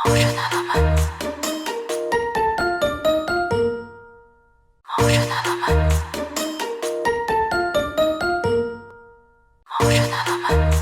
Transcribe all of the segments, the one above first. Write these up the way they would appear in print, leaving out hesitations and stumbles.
Motion element. Motion element. Motion element.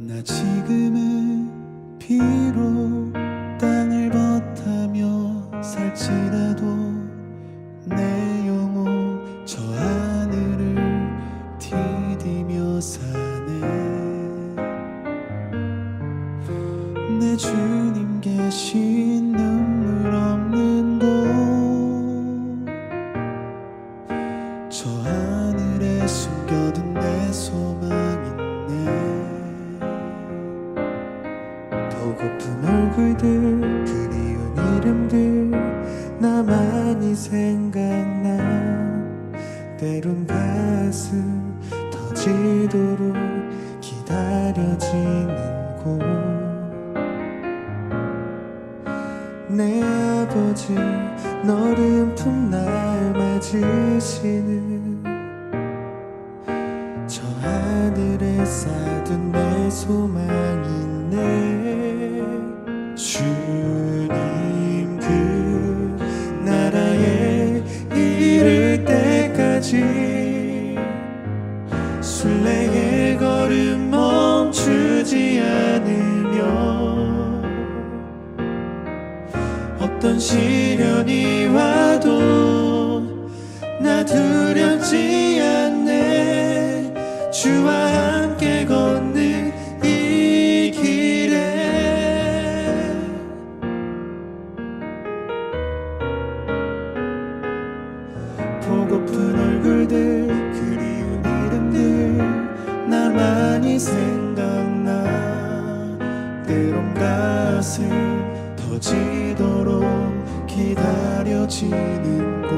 나 지금은 비록 땅을 벗하며 살지라도 내 영혼 저 하늘을 디디며 사네. 내 주님 계신 눈물 없는 곳, 저 하늘에 숨겨둔 내 소망 있네. 보고픈 얼굴들, 그리운 이름들 나만이 생각나. 때론 가슴 터지도록 기다려지는 곳, 내 아버지 너른 품 날 맞으시는 저 하늘에 쌓둔 내 소망 있네. 주님 그 나라에 이를 때까지 순례의 걸음 멈추지 않으며, 어떤 시련이 와도 나 두렵지 않네. 주와 함께 걷는 이 길에 보고픈 얼굴들, 그리운 이름들 나만이 생각나. 때론 가슴 터지도록 기다려지는 곳,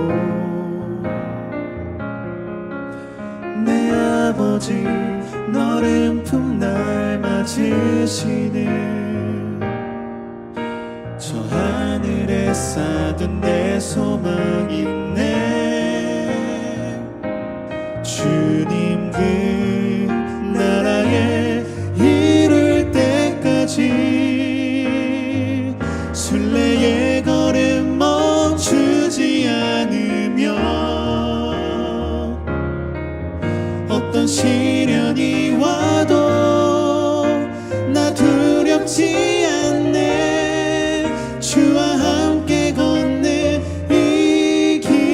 내 아버지 너른 품 날 맞으시는 저 하늘에 쌓둔 내 소망 있네. 주님 그 나라에 이를 때까지 순례의 걸음 멈추지 않으며, 어떤 시련이 와도 나 두렵지 않네. 주와 함께 걷는 이 길.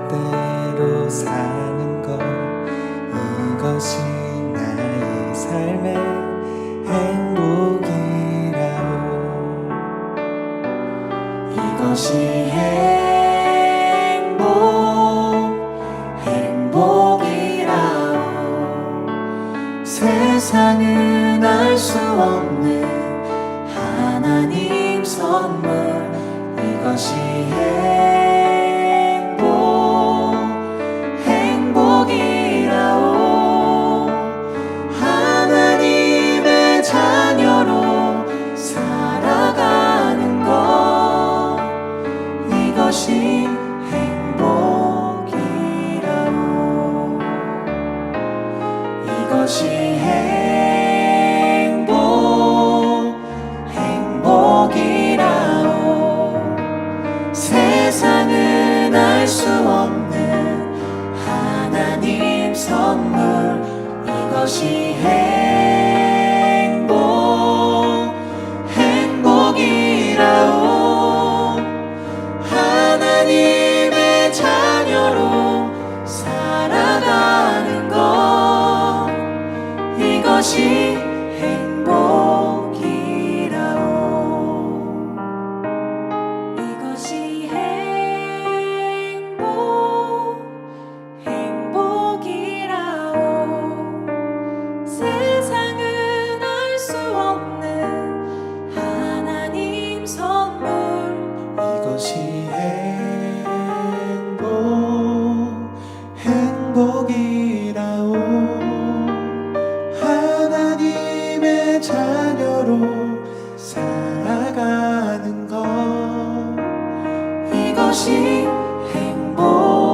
뜻대로 사는 것, 이것이 나의 삶의 행복이라오. 이것이 행복이라오. 세상은 알 수 없는 하나님 선물, 이것이 행복이라오. 하나님의 자녀로 살아가는 것, 이것이 행복이라오. 이것이 행복이라오. 세상은 알 수 없는 하나님 선물, 이것이 행복이라오. 하나님의 자녀로 살아가는 것, 이것이 행복이라오. 이것이 행복이라오. 세상은 알 수 없는 하나님 선물, 이것이 행복이라오. 하나님의 자녀로 살아가는 것, 이것이 행복이라오.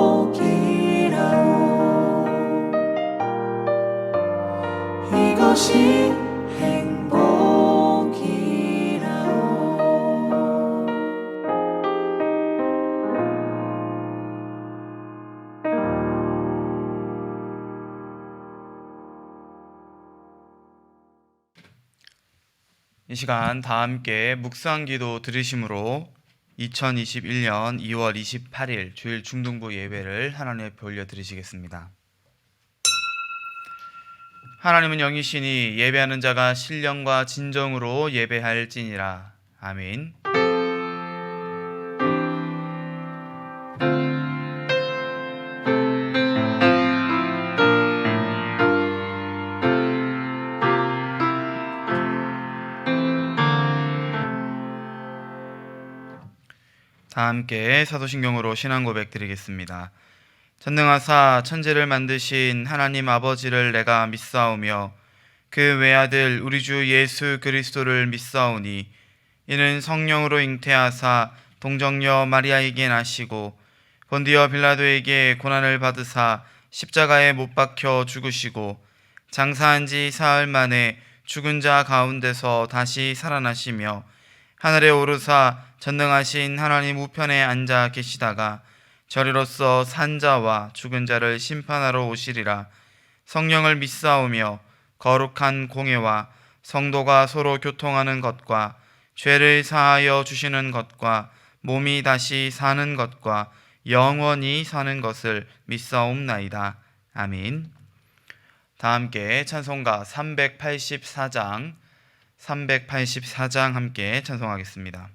이것이 행복이라오. 이 시간 다 함께 묵상기도 들으심으로 2021년 2월 28일 주일 중등부 예배를 하나님 앞에 올려드리시겠습니다. 하나님은 영이시니 예배하는 자가 신령과 진정으로 예배할지니라. 아멘. 다 함께 사도신경으로 신앙 고백 드리겠습니다. 전능하사 천지를 만드신 하나님 아버지를 내가 믿사오며 그 외아들 우리 주 예수 그리스도를 믿사오니 이는 성령으로 잉태하사 동정녀 마리아에게 나시고 본디어 빌라도에게 고난을 받으사 십자가에 못 박혀 죽으시고 장사한 지 사흘 만에 죽은 자 가운데서 다시 살아나시며 하늘에 오르사 전능하신 하나님 우편에 앉아 계시다가 저리로서 산 자와 죽은 자를 심판하러 오시리라. 성령을 믿사오며 거룩한 공예와 성도가 서로 교통하는 것과 죄를 사하여 주시는 것과 몸이 다시 사는 것과 영원히 사는 것을 믿사옵나이다. 아멘. 다 함께 찬송가 384장 함께 찬송하겠습니다.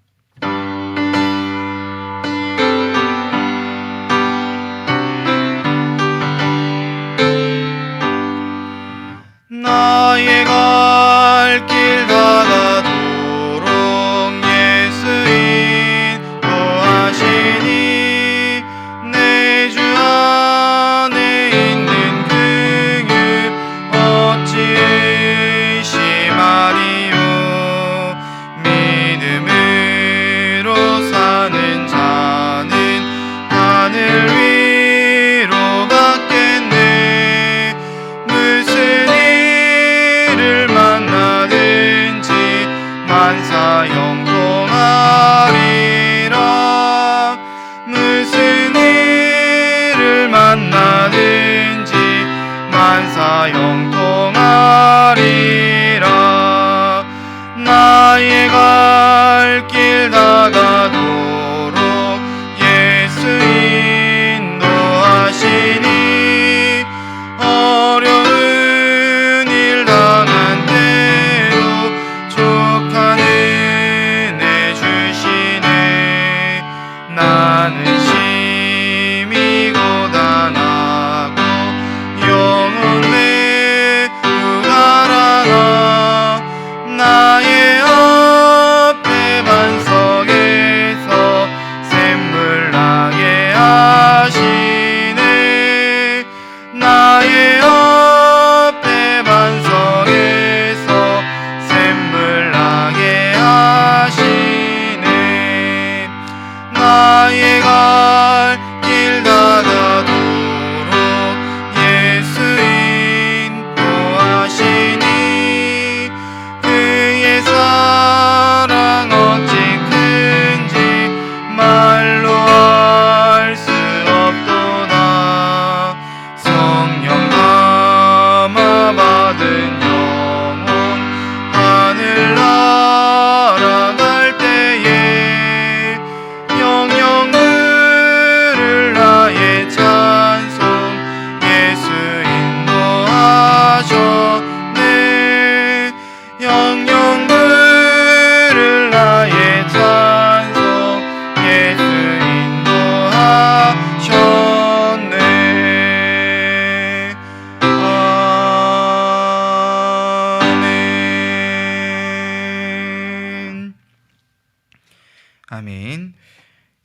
나의 갈 길 다가도록 예수 인도하시니 내 주 안에 있는 그길 어찌 의심하리요. 믿음으로 사는 자는 하늘 위로 갔겠네. 무슨 일을 만나든지 만사 형통하리라. 무슨 일을 만나든지 만사 형통하리라. 나의 갈 길 다가도록 예수 인도하시니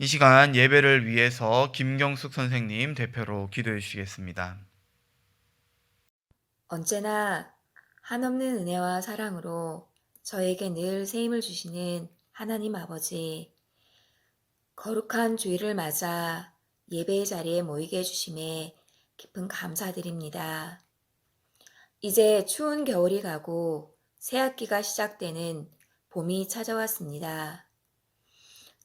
이 시간 예배를 위해서 김경숙 선생님 대표로 기도해 주시겠습니다. 언제나 한없는 은혜와 사랑으로 저에게 늘 새 힘을 주시는 하나님 아버지, 거룩한 주일을 맞아 예배의 자리에 모이게 해주심에 깊은 감사드립니다. 이제 추운 겨울이 가고 새학기가 시작되는 봄이 찾아왔습니다.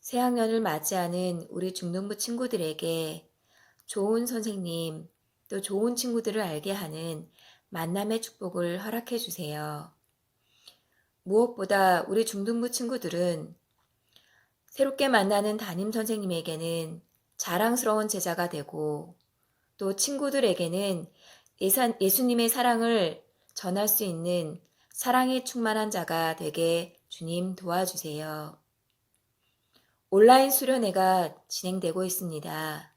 새학년을 맞이하는 우리 중등부 친구들에게 좋은 선생님, 또 좋은 친구들을 알게 하는 만남의 축복을 허락해 주세요. 무엇보다 우리 중등부 친구들은 새롭게 만나는 담임 선생님에게는 자랑스러운 제자가 되고 또 친구들에게는 예수님의 사랑을 전할 수 있는 사랑이 충만한 자가 되게 주님 도와주세요. 온라인 수련회가 진행되고 있습니다.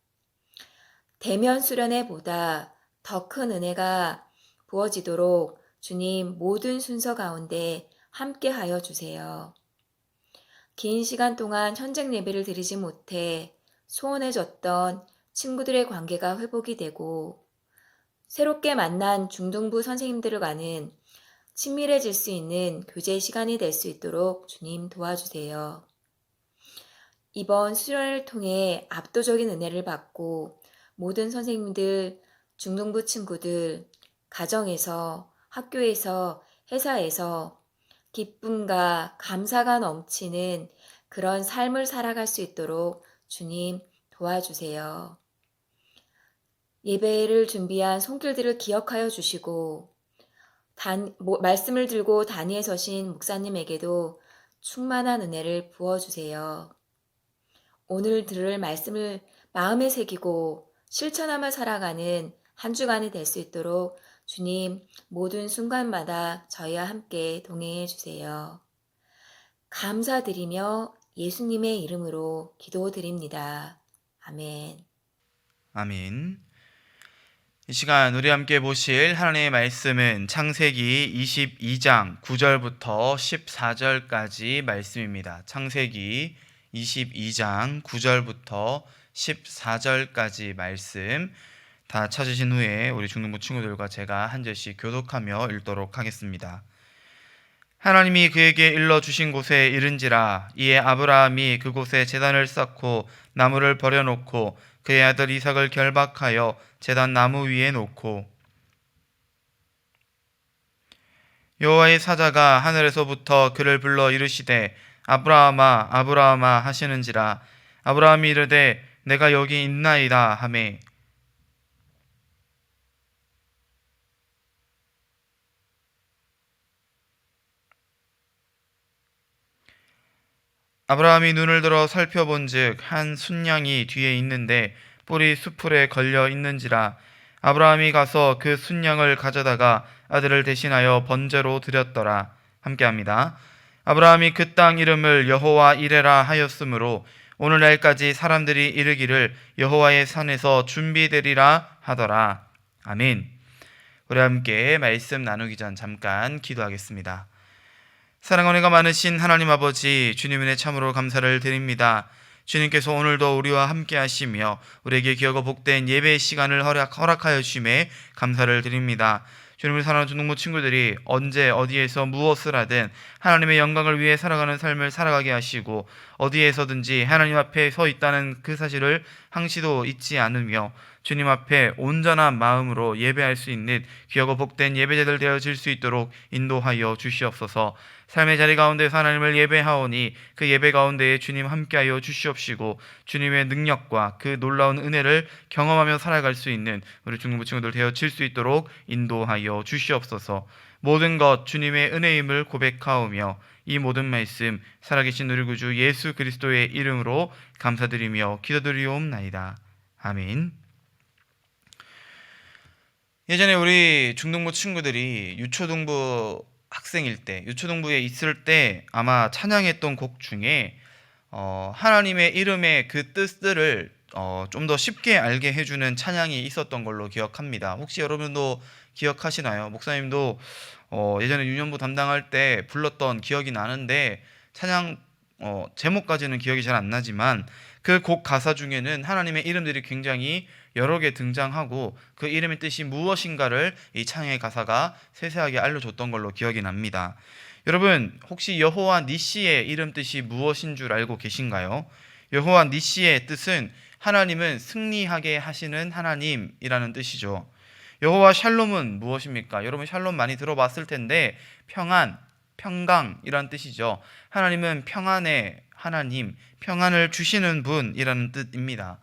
대면 수련회보다 더 큰 은혜가 부어지도록 주님 모든 순서 가운데 함께 하여 주세요. 긴 시간 동안 현장 예배를 드리지 못해 소원해졌던 친구들의 관계가 회복이 되고 새롭게 만난 중등부 선생님들과는 친밀해질 수 있는 교제 시간이 될 수 있도록 주님 도와주세요. 이번 수련을 통해 압도적인 은혜를 받고 모든 선생님들, 중등부 친구들, 가정에서, 학교에서, 회사에서 기쁨과 감사가 넘치는 그런 삶을 살아갈 수 있도록 주님 도와주세요. 예배를 준비한 손길들을 기억하여 주시고 말씀을 들고 단위에 서신 목사님에게도 충만한 은혜를 부어주세요. 오늘 들을 말씀을 마음에 새기고 실천하며 살아가는 한 주간이 될 수 있도록 주님 모든 순간마다 저희와 함께 동행해 주세요. 감사드리며 예수님의 이름으로 기도드립니다. 아멘. 아멘. 이 시간 우리 함께 보실 하나님의 말씀은 창세기 22장 9절부터 14절까지 말씀입니다. 창세기 22장 9절부터 14절까지 말씀 다 찾으신 후에 우리 중등부 친구들과 제가 한 절씩 교독하며 읽도록 하겠습니다. 하나님이 그에게 일러주신 곳에 이른지라 이에 아브라함이 그곳에 제단을 쌓고 나무를 버려놓고 그의 아들 이삭을 결박하여 제단 나무 위에 놓고 여호와의 사자가 하늘에서부터 그를 불러 이르시되 아브라함아 아브라함아 하시는지라 아브라함이 이르되 내가 여기 있나이다 하매 아브라함이 눈을 들어 살펴본즉 한 순양이 뒤에 있는데 뿔이 수풀에 걸려 있는지라 아브라함이 가서 그 순양을 가져다가 아들을 대신하여 번제로 드렸더라. 함께합니다. 아브라함이 그 땅 이름을 여호와 이레라 하였으므로 오늘날까지 사람들이 이르기를 여호와의 산에서 준비되리라 하더라. 아멘. 우리 함께 말씀 나누기 전 잠깐 기도하겠습니다. 사랑 은혜가 많으신 하나님 아버지, 주님 은혜 참으로 감사를 드립니다. 주님께서 오늘도 우리와 함께 하시며 우리에게 귀하고 복된 예배의 시간을 허락하여 주심에 감사를 드립니다. 주님을 사랑하는 중등부 친구들이 언제 어디에서 무엇을 하든 하나님의 영광을 위해 살아가는 삶을 살아가게 하시고 어디에서든지 하나님 앞에 서 있다는 그 사실을 항시도 잊지 않으며 주님 앞에 온전한 마음으로 예배할 수 있는 귀하고 복된 예배자들 되어질 수 있도록 인도하여 주시옵소서. 삶의 자리 가운데서 하나님을 예배하오니 그 예배 가운데에 주님 함께하여 주시옵시고 주님의 능력과 그 놀라운 은혜를 경험하며 살아갈 수 있는 우리 중등부 친구들 되어질 수 있도록 인도하여 주시옵소서. 모든 것 주님의 은혜임을 고백하오며 이 모든 말씀 살아계신 우리 구주 예수 그리스도의 이름으로 감사드리며 기도드리옵나이다. 아멘. 예전에 우리 중등부 친구들이 유초등부 학생일 때, 유초등부에 있을 때 아마 찬양했던 곡 중에 하나님의 이름의 그 뜻들을 좀 더 쉽게 알게 해주는 찬양이 있었던 걸로 기억합니다. 혹시 여러분도 기억하시나요? 목사님도 예전에 유년부 담당할 때 불렀던 기억이 나는데 찬양 제목까지는 기억이 잘 안 나지만 그 곡 가사 중에는 하나님의 이름들이 굉장히 여러 개 등장하고 그 이름의 뜻이 무엇인가를 이 창의 가사가 세세하게 알려줬던 걸로 기억이 납니다. 여러분, 혹시 여호와 니시의 이름 뜻이 무엇인 줄 알고 계신가요? 여호와 니시의 뜻은 하나님은 승리하게 하시는 하나님이라는 뜻이죠. 여호와 샬롬은 무엇입니까? 여러분 샬롬 많이 들어봤을 텐데 평안, 평강이란 뜻이죠. 하나님은 평안의 하나님, 평안을 주시는 분이라는 뜻입니다.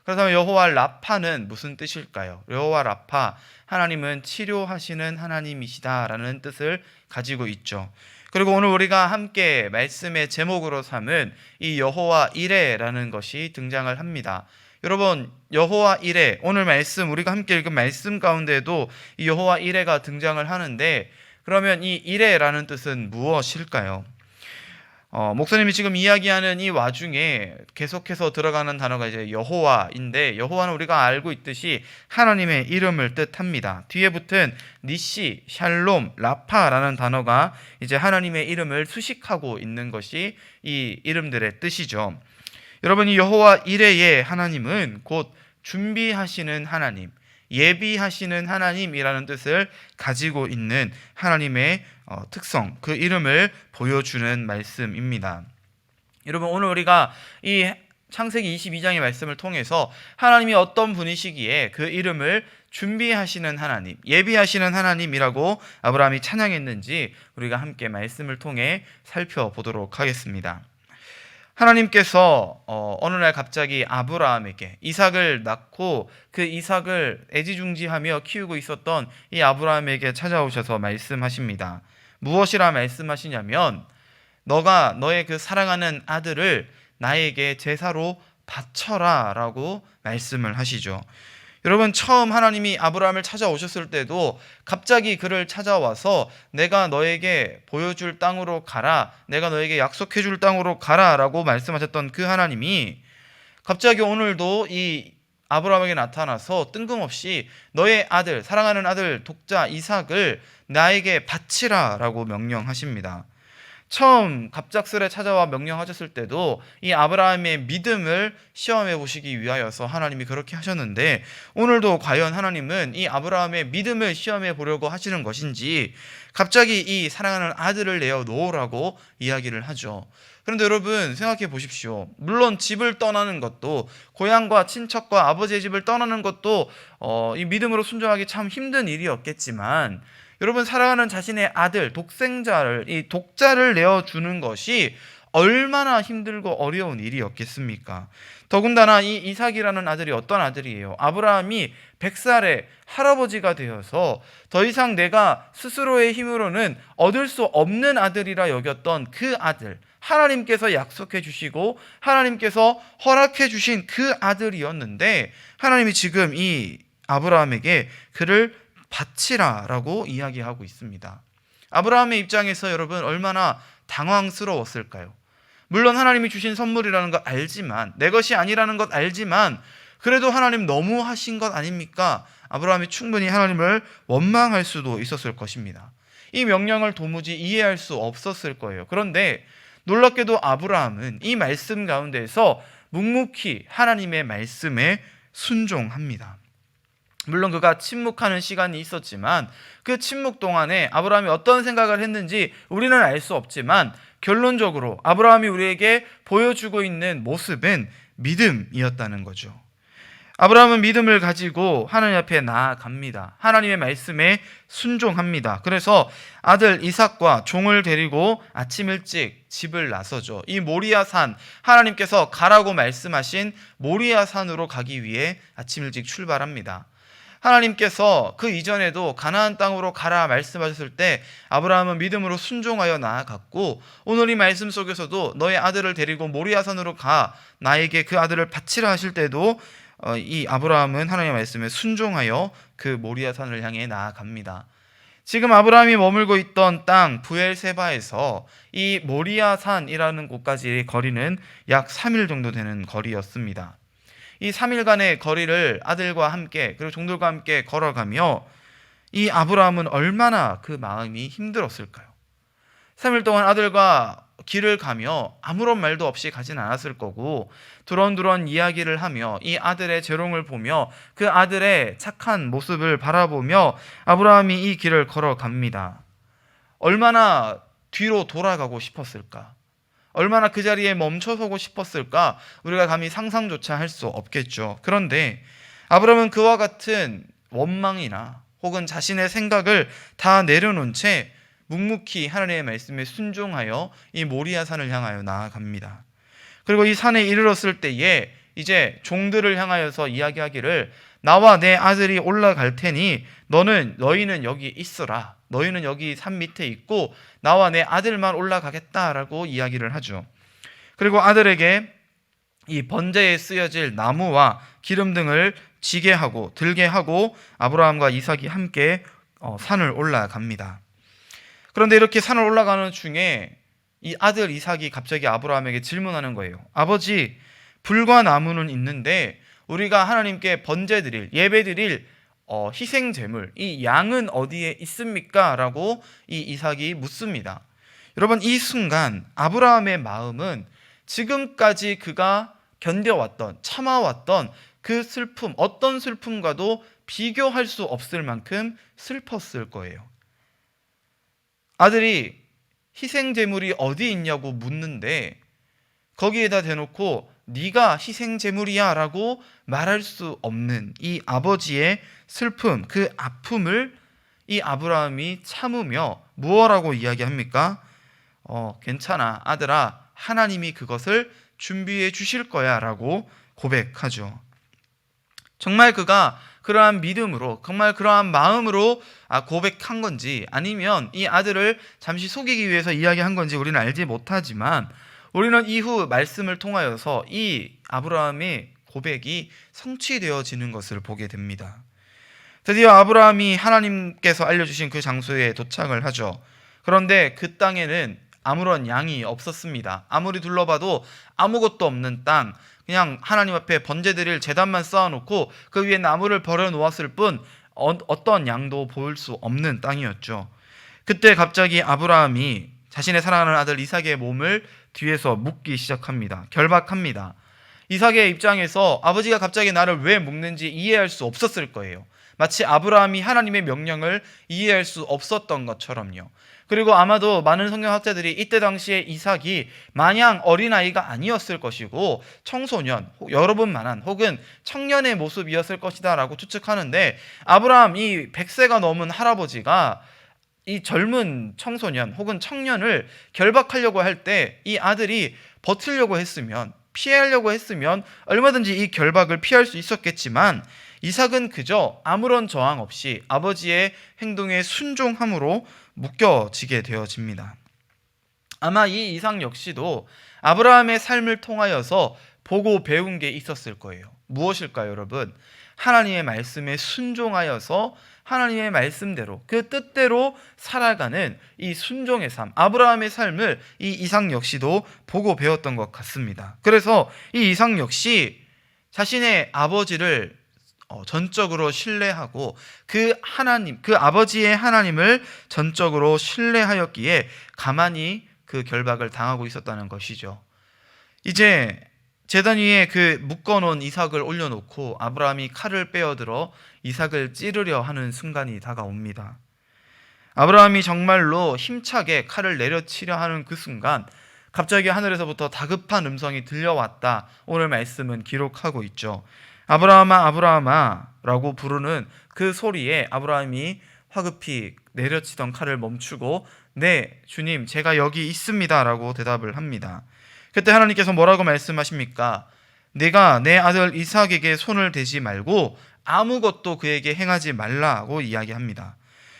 그렇다면 여호와 라파는 무슨 뜻일까요? 여호와 라파, 하나님은 치료하시는 하나님이시다라는 뜻을 가지고 있죠. 그리고 오늘 우리가 함께 말씀의 제목으로 삼은 이 여호와 이레라는 것이 등장을 합니다. 여러분, 여호와 이레, 오늘 말씀 우리가 함께 읽은 말씀 가운데에도 이 여호와 이레가 등장을 하는데, 그러면 이 이레라는 뜻은 무엇일까요? 목사님이 지금 이야기하는 이 와중에 계속해서 들어가는 단어가 이제 여호와인데, 여호와는 우리가 알고 있듯이 하나님의 이름을 뜻합니다. 뒤에 붙은 니시, 샬롬, 라파라는 단어가 이제 하나님의 이름을 수식하고 있는 것이 이 이름들의 뜻이죠. 여러분, 이 여호와 이레의 하나님은 곧 준비하시는 하나님, 예비하시는 하나님이라는 뜻을 가지고 있는 하나님의 특성, 그 이름을 보여주는 말씀입니다. 여러분, 오늘 우리가 이 창세기 22장의 말씀을 통해서 하나님이 어떤 분이시기에 그 이름을 준비하시는 하나님, 예비하시는 하나님이라고 아브라함이 찬양했는지 우리가 함께 말씀을 통해 살펴보도록 하겠습니다. 하나님께서 어느 날 갑자기 아브라함에게 이삭을 낳고 그 이삭을 애지중지하며 키우고 있었던 이 아브라함에게 찾아오셔서 말씀하십니다. 무엇이라 말씀하시냐면, 너가 너의 그 사랑하는 아들을 나에게 제사로 바쳐라 라고 말씀을 하시죠. 여러분, 처음 하나님이 아브라함을 찾아오셨을 때도 갑자기 그를 찾아와서 내가 너에게 보여줄 땅으로 가라, 내가 너에게 약속해줄 땅으로 가라 라고 말씀하셨던 그 하나님이 갑자기 오늘도 이 아브라함에게 나타나서 뜬금없이 너의 아들, 사랑하는 아들 독자 이삭을 나에게 바치라 라고 명령하십니다. 처음 갑작스레 찾아와 명령하셨을 때도 이 아브라함의 믿음을 시험해 보시기 위하여서 하나님이 그렇게 하셨는데, 오늘도 과연 하나님은 이 아브라함의 믿음을 시험해 보려고 하시는 것인지 갑자기 이 사랑하는 아들을 내어 놓으라고 이야기를 하죠. 그런데 여러분, 생각해 보십시오. 물론 집을 떠나는 것도, 고향과 친척과 아버지의 집을 떠나는 것도 이 믿음으로 순종하기 참 힘든 일이었겠지만, 여러분, 사랑하는 자신의 아들, 독생자를, 이 독자를 내어주는 것이 얼마나 힘들고 어려운 일이었겠습니까? 더군다나 이 이삭이라는 아들이 어떤 아들이에요? 아브라함이 100살의 할아버지가 되어서 더 이상 내가 스스로의 힘으로는 얻을 수 없는 아들이라 여겼던 그 아들, 하나님께서 약속해 주시고 하나님께서 허락해 주신 그 아들이었는데, 하나님이 지금 이 아브라함에게 그를 바치라라고 이야기하고 있습니다. 아브라함의 입장에서 여러분 얼마나 당황스러웠을까요? 물론 하나님이 주신 선물이라는 것 알지만, 내 것이 아니라는 것 알지만, 그래도 하나님 너무 하신 것 아닙니까? 아브라함이 충분히 하나님을 원망할 수도 있었을 것입니다. 이 명령을 도무지 이해할 수 없었을 거예요. 그런데 놀랍게도 아브라함은 이 말씀 가운데에서 묵묵히 하나님의 말씀에 순종합니다. 물론 그가 침묵하는 시간이 있었지만 그 침묵 동안에 아브라함이 어떤 생각을 했는지 우리는 알 수 없지만, 결론적으로 아브라함이 우리에게 보여주고 있는 모습은 믿음이었다는 거죠. 아브라함은 믿음을 가지고 하나님 앞에 나아갑니다. 하나님의 말씀에 순종합니다. 그래서 아들 이삭과 종을 데리고 아침 일찍 집을 나서죠. 이 모리아산, 하나님께서 가라고 말씀하신 모리아산으로 가기 위해 아침 일찍 출발합니다. 하나님께서 그 이전에도 가나안 땅으로 가라 말씀하셨을 때 아브라함은 믿음으로 순종하여 나아갔고, 오늘 이 말씀 속에서도 너의 아들을 데리고 모리아산으로 가, 나에게 그 아들을 바치라 하실 때도 이 아브라함은 하나님의 말씀에 순종하여 그 모리아산을 향해 나아갑니다. 지금 아브라함이 머물고 있던 땅 부엘세바에서 이 모리아산이라는 곳까지의 거리는 약 3일 정도 되는 거리였습니다. 이 3일간의 거리를 아들과 함께, 그리고 종들과 함께 걸어가며 이 아브라함은 얼마나 그 마음이 힘들었을까요? 3일 동안 아들과 길을 가며 아무런 말도 없이 가진 않았을 거고, 두런두런 이야기를 하며 이 아들의 재롱을 보며 그 아들의 착한 모습을 바라보며 아브라함이 이 길을 걸어갑니다. 얼마나 뒤로 돌아가고 싶었을까? 얼마나 그 자리에 멈춰서고 싶었을까? 우리가 감히 상상조차 할 수 없겠죠. 그런데 아브라함은 그와 같은 원망이나 혹은 자신의 생각을 다 내려놓은 채 묵묵히 하나님의 말씀에 순종하여 이 모리아 산을 향하여 나아갑니다. 그리고 이 산에 이르렀을 때에 이제 종들을 향하여서 이야기하기를, 나와 내 아들이 올라갈 테니 너희는 여기 있으라. 너희는 여기 산 밑에 있고 나와 내 아들만 올라가겠다라고 이야기를 하죠. 그리고 아들에게 이 번제에 쓰여질 나무와 기름 등을 지게 하고 들게 하고 아브라함과 이삭이 함께 산을 올라갑니다. 그런데 이렇게 산을 올라가는 중에 이 아들 이삭이 갑자기 아브라함에게 질문하는 거예요. 아버지, 불과 나무는 있는데 우리가 하나님께 번제 드릴, 예배 드릴 희생 제물, 이 양은 어디에 있습니까? 라고 이 이삭이 묻습니다. 여러분, 이 순간 아브라함의 마음은 지금까지 그가 견뎌왔던, 참아왔던 그 슬픔, 어떤 슬픔과도 비교할 수 없을 만큼 슬펐을 거예요. 아들이 희생 제물이 어디 있냐고 묻는데 거기에다 대놓고 네가 희생 제물이야 라고 말할 수 없는 이 아버지의 슬픔, 그 아픔을 이 아브라함이 참으며 무엇라고 이야기합니까? 괜찮아 아들아, 하나님이 그것을 준비해 주실 거야 라고 고백하죠. 정말 그가 그러한 믿음으로, 정말 그러한 마음으로 고백한 건지 아니면 이 아들을 잠시 속이기 위해서 이야기한 건지 우리는 알지 못하지만, 우리는 이후 말씀을 통하여서 이 아브라함의 고백이 성취되어지는 것을 보게 됩니다. 드디어 아브라함이 하나님께서 알려주신 그 장소에 도착을 하죠. 그런데 그 땅에는 아무런 양이 없었습니다. 아무리 둘러봐도 아무것도 없는 땅, 그냥 하나님 앞에 번제드릴 제단만 쌓아놓고 그 위에 나무를 버려놓았을 뿐 어떤 양도 보일 수 없는 땅이었죠. 그때 갑자기 아브라함이 자신의 사랑하는 아들 이삭의 몸을 뒤에서 묶기 시작합니다. 결박합니다. 이삭의 입장에서 아버지가 갑자기 나를 왜 묶는지 이해할 수 없었을 거예요. 마치 아브라함이 하나님의 명령을 이해할 수 없었던 것처럼요. 그리고 아마도 많은 성경학자들이 이때 당시에 이삭이 마냥 어린아이가 아니었을 것이고 청소년, 여러분만한 혹은 청년의 모습이었을 것이다 라고 추측하는데, 아브라함 이 100세가 넘은 할아버지가 이 젊은 청소년 혹은 청년을 결박하려고 할 때 이 아들이 버티려고 했으면, 피하려고 했으면 얼마든지 이 결박을 피할 수 있었겠지만, 이삭은 그저 아무런 저항 없이 아버지의 행동에 순종함으로 묶여지게 되어집니다. 아마 이 이삭 역시도 아브라함의 삶을 통하여서 보고 배운 게 있었을 거예요. 무엇일까요, 여러분? 하나님의 말씀에 순종하여서 하나님의 말씀대로, 그 뜻대로 살아가는 이 순종의 삶, 아브라함의 삶을 이 이삭 역시도 보고 배웠던 것 같습니다. 그래서 이 이삭 역시 자신의 아버지를 전적으로 신뢰하고 그 하나님, 그 아버지의 하나님을 전적으로 신뢰하였기에 가만히 그 결박을 당하고 있었다는 것이죠. 이제 제단 위에 그 묶어놓은 이삭을 올려놓고 아브라함이 칼을 빼어들어 이삭을 찌르려 하는 순간이 다가옵니다. 아브라함이 정말로 힘차게 칼을 내려치려 하는 그 순간 갑자기 하늘에서부터 다급한 음성이 들려왔다. 오늘 말씀은 기록하고 있죠. 아브라함아 아브라함아 라고 부르는 그 소리에 아브라함이 화급히 내려치던 칼을 멈추고 네 주님 제가 여기 있습니다 라고 대답을 합니다. 그때 하나님께서 뭐라고 말씀하십니까? 내가 내 아들 이삭에게 손을 대지 말고 아무것도 그에게 행하지 말라고 이야기합니다.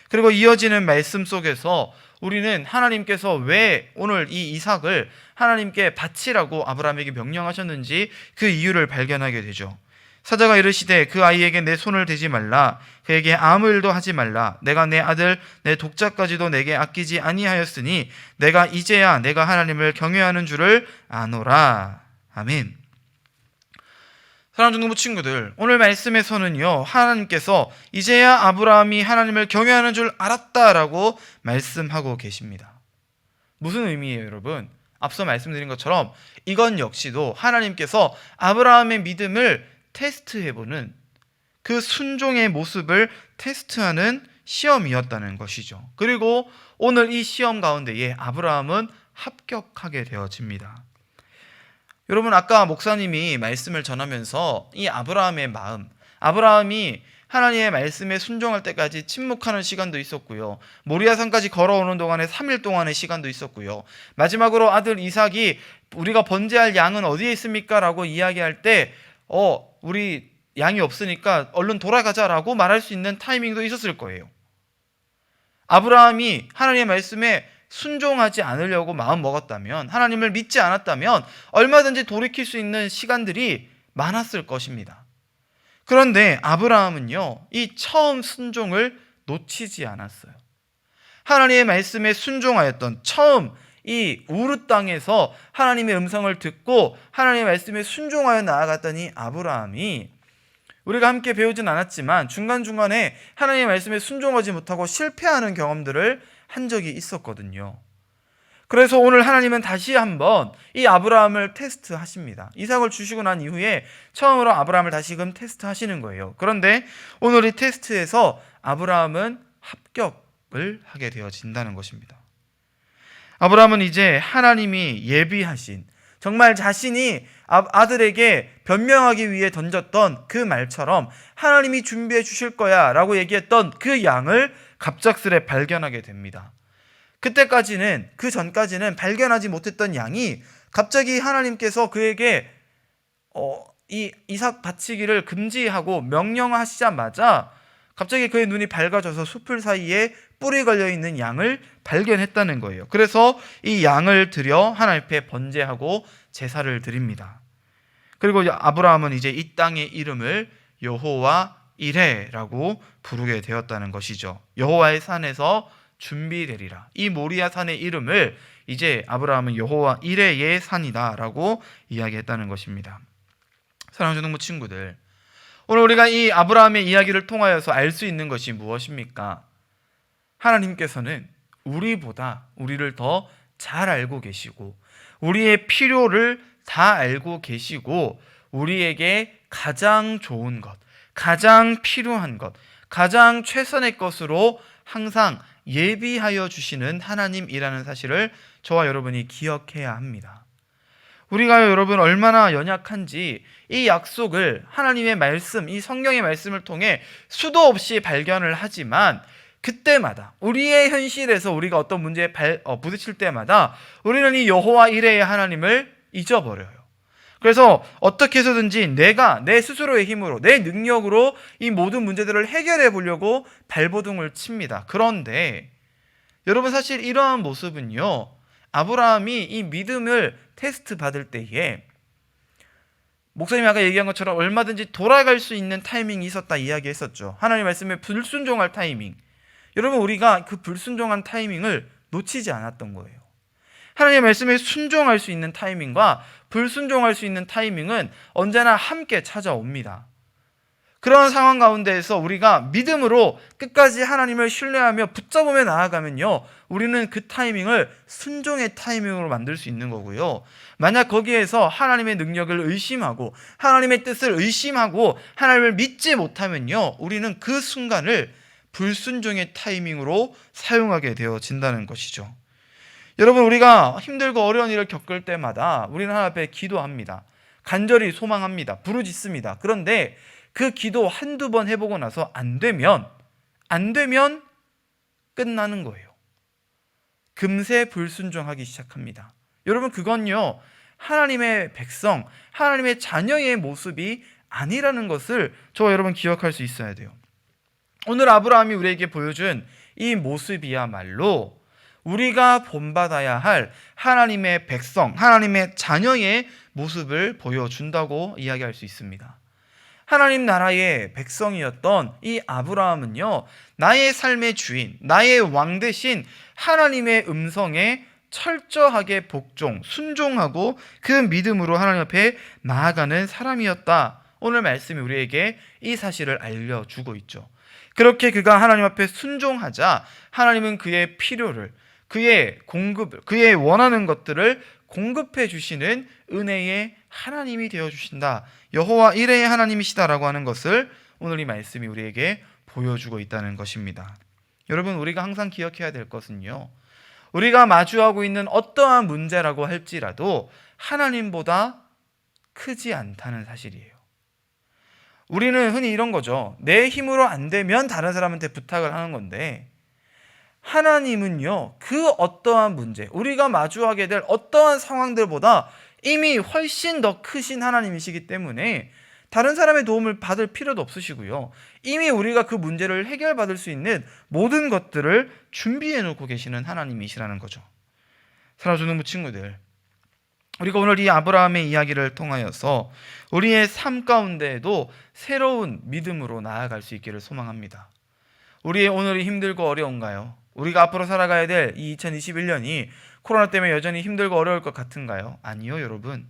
그리고 이어지는 말씀 속에서 우리는 하나님께서 왜 오늘 이 이삭을 하나님께 바치라고 아브라함에게 명령하셨는지 그 이유를 발견하게 되죠. 사자가 이르시되 그 아이에게 내 손을 대지 말라, 그에게 아무 일도 하지 말라. 내가 내 아들 내 독자까지도 내게 아끼지 아니하였으니 내가 이제야 내가 하나님을 경외하는 줄을 아노라. 아멘. 사랑하는 중동부 친구들, 오늘 말씀에서는요 하나님께서 이제야 아브라함이 하나님을 경외하는 줄 알았다라고 말씀하고 계십니다. 무슨 의미예요, 여러분? 앞서 말씀드린 것처럼 이건 역시도 하나님께서 아브라함의 믿음을 테스트해보는, 그 순종의 모습을 테스트하는 시험이었다는 것이죠. 그리고 오늘 이 시험 가운데에 아브라함은 합격하게 되어집니다. 여러분, 아까 목사님이 말씀을 전하면서 이 아브라함의 마음, 아브라함이 하나님의 말씀에 순종할 때까지 침묵하는 시간도 있었고요, 모리아산까지 걸어오는 동안에 3일 동안의 시간도 있었고요, 마지막으로 아들 이삭이 우리가 번제할 양은 어디에 있습니까? 라고 이야기할 때 우리 양이 없으니까 얼른 돌아가자라고 말할 수 있는 타이밍도 있었을 거예요. 아브라함이 하나님의 말씀에 순종하지 않으려고 마음 먹었다면, 하나님을 믿지 않았다면 얼마든지 돌이킬 수 있는 시간들이 많았을 것입니다. 그런데 아브라함은요, 이 처음 순종을 놓치지 않았어요. 하나님의 말씀에 순종하였던 처음 이 우르 땅에서 하나님의 음성을 듣고 하나님의 말씀에 순종하여 나아갔던 이 아브라함이, 우리가 함께 배우진 않았지만 중간중간에 하나님의 말씀에 순종하지 못하고 실패하는 경험들을 한 적이 있었거든요. 그래서 오늘 하나님은 다시 한번 이 아브라함을 테스트하십니다. 이삭을 주시고 난 이후에 처음으로 아브라함을 다시금 테스트하시는 거예요. 그런데 오늘 이 테스트에서 아브라함은 합격을 하게 되어진다는 것입니다. 아브라함은 이제 하나님이 예비하신, 정말 자신이 아들에게 변명하기 위해 던졌던 그 말처럼 하나님이 준비해 주실 거야 라고 얘기했던 그 양을 갑작스레 발견하게 됩니다. 그때까지는, 그 전까지는 발견하지 못했던 양이 갑자기 하나님께서 그에게 이 이삭 바치기를 금지하고 명령하시자마자 갑자기 그의 눈이 밝아져서 숲을 사이에 뿔이 걸려있는 양을 발견했다는 거예요. 그래서 이 양을 들여 하나님 앞에 번제하고 제사를 드립니다. 그리고 아브라함은 이제 이 땅의 이름을 여호와 이레라고 부르게 되었다는 것이죠. 여호와의 산에서 준비되리라. 이 모리아 산의 이름을 이제 아브라함은 여호와 이레의 산이다라고 이야기했다는 것입니다. 사랑하는 중동부 친구들, 오늘 우리가 이 아브라함의 이야기를 통하여서 알 수 있는 것이 무엇입니까? 하나님께서는 우리보다 우리를 더 잘 알고 계시고, 우리의 필요를 다 알고 계시고, 우리에게 가장 좋은 것, 가장 필요한 것, 가장 최선의 것으로 항상 예비하여 주시는 하나님이라는 사실을 저와 여러분이 기억해야 합니다. 우리가 여러분 얼마나 연약한지 이 약속을 하나님의 말씀, 이 성경의 말씀을 통해 수도 없이 발견을 하지만, 그때마다 우리의 현실에서 우리가 어떤 문제에 부딪힐 때마다 우리는 이 여호와 이레의 하나님을 잊어버려요. 그래서 어떻게 해서든지 내가 내 스스로의 힘으로, 내 능력으로 이 모든 문제들을 해결해 보려고 발버둥을 칩니다. 그런데 여러분, 사실 이러한 모습은요, 아브라함이 이 믿음을 테스트 받을 때에 목사님이 아까 얘기한 것처럼 얼마든지 돌아갈 수 있는 타이밍이 있었다 이야기했었죠. 하나님 말씀에 불순종할 타이밍. 여러분, 우리가 그 불순종한 타이밍을 놓치지 않았던 거예요. 하나님의 말씀에 순종할 수 있는 타이밍과 불순종할 수 있는 타이밍은 언제나 함께 찾아옵니다. 그런 상황 가운데에서 우리가 믿음으로 끝까지 하나님을 신뢰하며 붙잡으며 나아가면요, 우리는 그 타이밍을 순종의 타이밍으로 만들 수 있는 거고요. 만약 거기에서 하나님의 능력을 의심하고 하나님의 뜻을 의심하고 하나님을 믿지 못하면요, 우리는 그 순간을 불순종의 타이밍으로 사용하게 되어진다는 것이죠. 여러분, 우리가 힘들고 어려운 일을 겪을 때마다 우리는 하나님 앞에 기도합니다. 간절히 소망합니다. 부르짖습니다. 그런데 그 기도 한두 번 해보고 나서 안 되면 끝나는 거예요. 금세 불순종하기 시작합니다. 여러분, 그건요, 하나님의 백성, 하나님의 자녀의 모습이 아니라는 것을 저와 여러분 기억할 수 있어야 돼요. 오늘 아브라함이 우리에게 보여준 이 모습이야말로 우리가 본받아야 할 하나님의 백성, 하나님의 자녀의 모습을 보여준다고 이야기할 수 있습니다. 하나님 나라의 백성이었던 이 아브라함은요, 나의 삶의 주인, 나의 왕 대신 하나님의 음성에 철저하게 복종, 순종하고 그 믿음으로 하나님 앞에 나아가는 사람이었다. 오늘 말씀이 우리에게 이 사실을 알려주고 있죠. 그렇게 그가 하나님 앞에 순종하자 하나님은 그의 필요를, 그의 공급을, 그의 원하는 것들을 공급해 주시는 은혜의 하나님이 되어 주신다. 여호와 이레의 하나님이시다라고 하는 것을 오늘 이 말씀이 우리에게 보여주고 있다는 것입니다. 여러분, 우리가 항상 기억해야 될 것은요, 우리가 마주하고 있는 어떠한 문제라고 할지라도 하나님보다 크지 않다는 사실이에요. 우리는 흔히 이런 거죠. 내 힘으로 안 되면 다른 사람한테 부탁을 하는 건데, 하나님은요, 그 어떠한 문제, 우리가 마주하게 될 어떠한 상황들보다 이미 훨씬 더 크신 하나님이시기 때문에 다른 사람의 도움을 받을 필요도 없으시고요, 이미 우리가 그 문제를 해결받을 수 있는 모든 것들을 준비해 놓고 계시는 하나님이시라는 거죠. 사랑하는 중등부 친구들, 우리가 오늘 이 아브라함의 이야기를 통하여서 우리의 삶 가운데에도 새로운 믿음으로 나아갈 수 있기를 소망합니다. 우리의 오늘이 힘들고 어려운가요? 우리가 앞으로 살아가야 될 이 2021년이 코로나 때문에 여전히 힘들고 어려울 것 같은가요? 아니요, 여러분.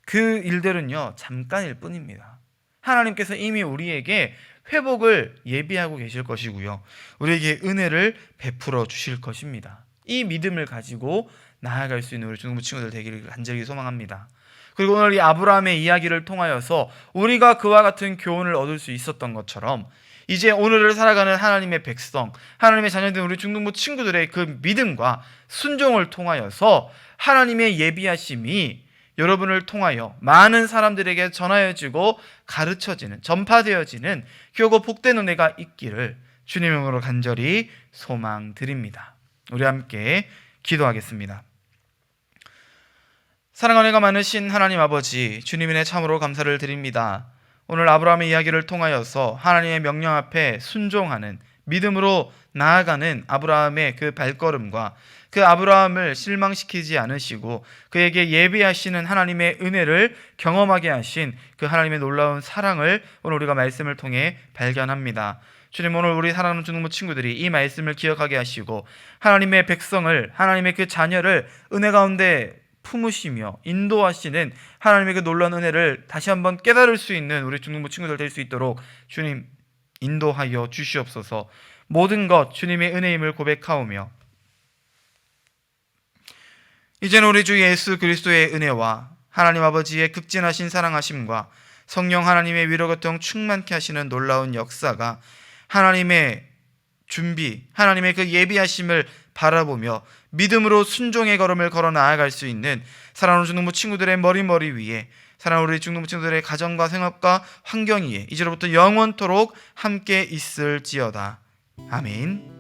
그 일들은요, 잠깐일 뿐입니다. 하나님께서 이미 우리에게 회복을 예비하고 계실 것이고요, 우리에게 은혜를 베풀어 주실 것입니다. 이 믿음을 가지고 나아갈 수 있는 우리 중등부 친구들 되기를 간절히 소망합니다. 그리고 오늘 이 아브라함의 이야기를 통하여서 우리가 그와 같은 교훈을 얻을 수 있었던 것처럼, 이제 오늘을 살아가는 하나님의 백성, 하나님의 자녀된 우리 중등부 친구들의 그 믿음과 순종을 통하여서 하나님의 예비하심이 여러분을 통하여 많은 사람들에게 전하여지고 가르쳐지는, 전파되어지는 교고 복된 은혜가 있기를 주님의 이름으로 간절히 소망드립니다. 우리 함께 기도하겠습니다. 사랑하는 은혜가 많으신 하나님 아버지, 주님의 은혜 참으로 감사를 드립니다. 오늘 아브라함의 이야기를 통하여서 하나님의 명령 앞에 순종하는, 믿음으로 나아가는 아브라함의 그 발걸음과 그 아브라함을 실망시키지 않으시고 그에게 예비하시는 하나님의 은혜를 경험하게 하신 그 하나님의 놀라운 사랑을 오늘 우리가 말씀을 통해 발견합니다. 주님, 오늘 우리 사랑하는 중등부 친구들이 이 말씀을 기억하게 하시고 하나님의 백성을, 하나님의 그 자녀를 은혜 가운데 품으시며 인도하시는 하나님의 그 놀라운 은혜를 다시 한번 깨달을 수 있는 우리 중등부 친구들 될 수 있도록 주님 인도하여 주시옵소서. 모든 것 주님의 은혜임을 고백하오며, 이제는 우리 주 예수 그리스도의 은혜와 하나님 아버지의 극진하신 사랑하심과 성령 하나님의 위로교통 충만케 하시는 놀라운 역사가 하나님의 준비, 하나님의 그 예비하심을 바라보며 믿음으로 순종의 걸음을 걸어 나아갈 수 있는 사랑하는 중등부 친구들의 머리 위에, 사랑하는 우리 중등부 친구들의 가정과 생업과 환경 위에 이제로부터 영원토록 함께 있을지어다. 아멘.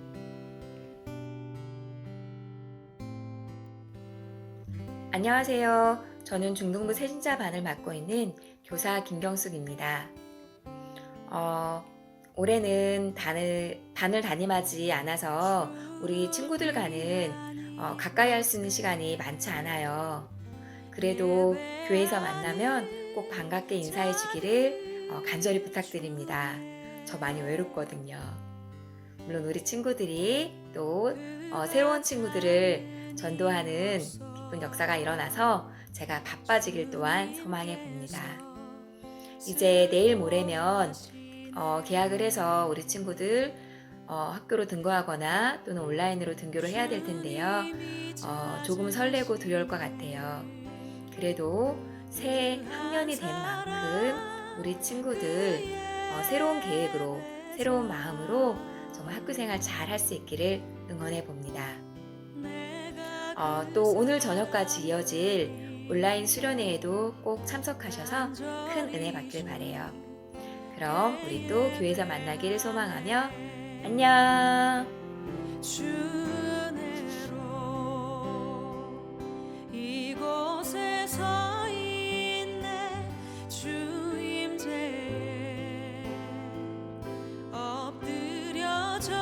안녕하세요. 저는 중등부 세진자 반을 맡고 있는 교사 김경숙입니다. 올해는 반을 담임하지 않아서 우리 친구들과는 가까이 할 수 있는 시간이 많지 않아요. 그래도 교회에서 만나면 꼭 반갑게 인사해 주기를 간절히 부탁드립니다. 저 많이 외롭거든요. 물론 우리 친구들이 또 새로운 친구들을 전도하는 기쁜 역사가 일어나서 제가 바빠지길 또한 소망해 봅니다. 이제 내일 모레면 계약을 해서 우리 친구들 학교로 등교하거나 또는 온라인으로 등교를 해야 될 텐데요. 조금 설레고 두려울 것 같아요. 그래도 새 학년이 된 만큼 우리 친구들 새로운 계획으로, 새로운 마음으로 정말 학교생활 잘 할 수 있기를 응원해 봅니다. 또 오늘 저녁까지 이어질 온라인 수련회에도 꼭 참석하셔서 큰 은혜 받길 바래요. 그럼 우리 또 교회에서 만나기를 소망하며 안녕. 주 은혜로 이곳에 서 있네. 주 임재에 엎드려져